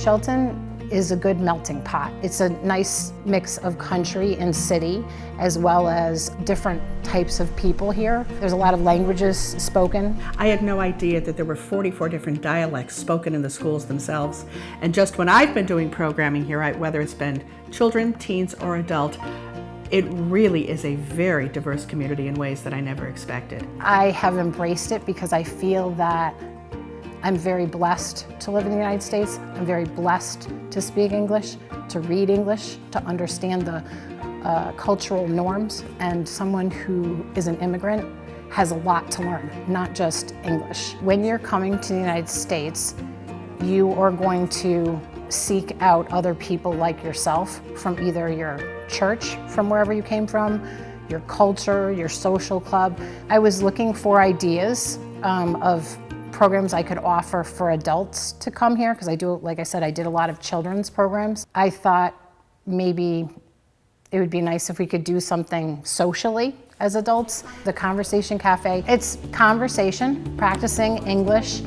Shelton is a good melting pot. It's a nice mix of country and city, as well as different types of people here. There's a lot of languages spoken. I had no idea that there were 44 different dialects spoken in the schools themselves. And just when I've been doing programming here, whether it's been children, teens, or adult, it really is a very diverse community in ways that I never expected. I have embraced it because I feel that I'm very blessed to live in the United States. I'm very blessed to speak English, to read English, to understand the cultural norms. And someone who is an immigrant has a lot to learn, not just English. When you're coming to the United States, you are going to seek out other people like yourself from either your church, from wherever you came from, your culture, your social club. I was looking for ideas of programs I could offer for adults to come here, because like I said, I did a lot of children's programs. I thought maybe it would be nice if we could do something socially as adults. The Conversation Cafe, it's conversation, practicing English.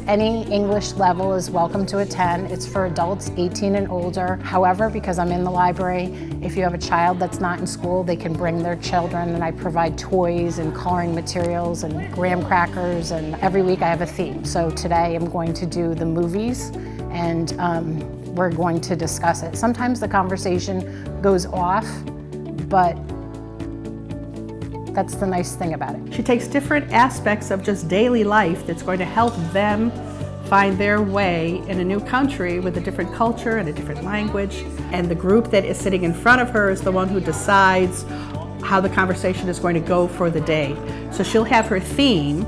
Any English level is welcome to attend. It's for adults 18 and older. However, because I'm in the library, if you have a child that's not in school, they can bring their children, and I provide toys and coloring materials and graham crackers, and every week I have a theme. So today I'm going to do the movies, and we're going to discuss it. Sometimes the conversation goes off, but that's the nice thing about it. She takes different aspects of just daily life that's going to help them find their way in a new country with a different culture and a different language. And the group that is sitting in front of her is the one who decides how the conversation is going to go for the day. So she'll have her theme,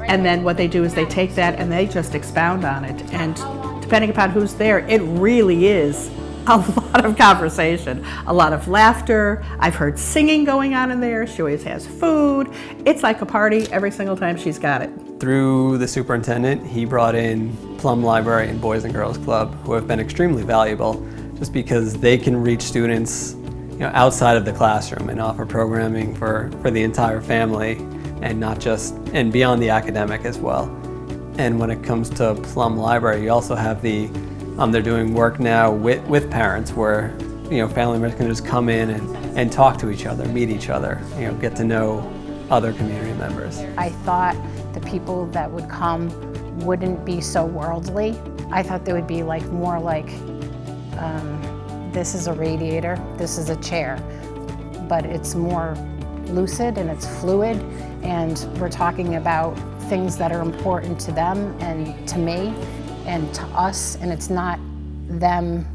and then what they do is they take that and they just expound on it. And depending upon who's there, it really is a lot of conversation, a lot of laughter. I've heard singing going on in there. She always has food. It's like a party every single time she's got it. Through the superintendent, he brought in Plumb Library and Boys and Girls Club, who have been extremely valuable just because they can reach students outside of the classroom and offer programming for the entire family, and not just, and beyond the academic as well. And when it comes to Plumb Library, you also have they're doing work now with parents where family members can just come in and talk to each other, meet each other, get to know other community members. I thought the people that would come wouldn't be so worldly. I thought they would be more like, this is a radiator, this is a chair, but it's more lucid and it's fluid, and we're talking about things that are important to them and to me and to us, and it's not them,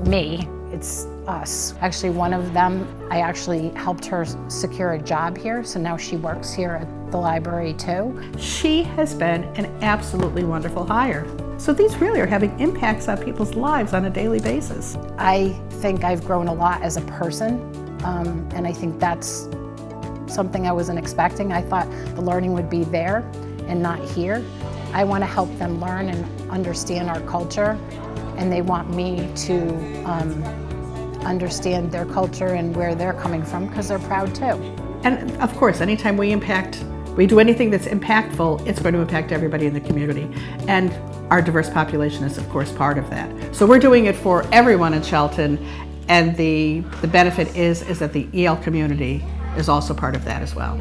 me, it's us. Actually, one of them, I actually helped her secure a job here, so now she works here at the library too. She has been an absolutely wonderful hire. So these really are having impacts on people's lives on a daily basis. I think I've grown a lot as a person, and I think that's something I wasn't expecting. I thought the learning would be there and not here. I want to help them learn and understand our culture, and they want me to understand their culture and where they're coming from, because they're proud too. And of course, anytime we do anything that's impactful, it's going to impact everybody in the community. And our diverse population is of course part of that. So we're doing it for everyone in Shelton, and the benefit is that the EL community is also part of that as well.